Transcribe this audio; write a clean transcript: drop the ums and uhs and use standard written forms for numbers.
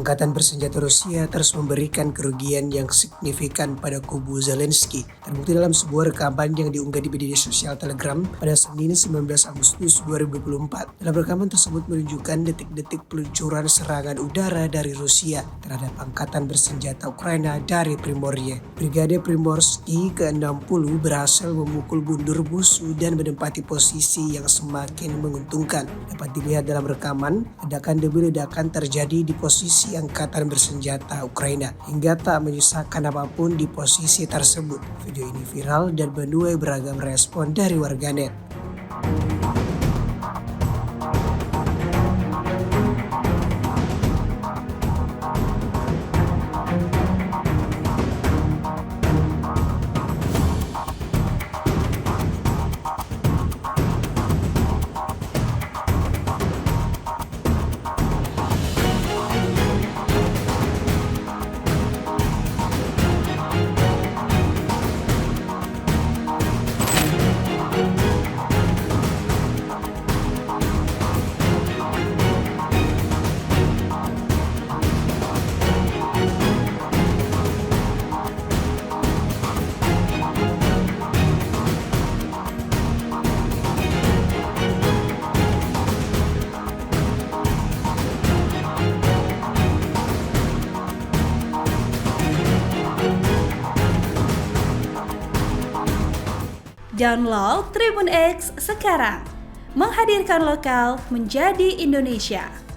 Angkatan bersenjata Rusia terus memberikan kerugian yang signifikan pada kubu Zelensky, terbukti dalam sebuah rekaman yang diunggah di media sosial Telegram pada Senin 19 Agustus 2024. Dalam rekaman tersebut menunjukkan detik-detik peluncuran serangan udara dari Rusia terhadap angkatan bersenjata Ukraina dari Primorye. Brigade Primorsky ke-60 berhasil memukul mundur musuh dan menempati posisi yang semakin menguntungkan. Dapat dilihat dalam rekaman, ledakan demi ledakan terjadi di posisi angkatan bersenjata Ukraina hingga tak menyisakan apapun di posisi tersebut. Video ini viral dan menuai beragam respon dari warganet. Download Tribun X sekarang, menghadirkan lokal menjadi Indonesia.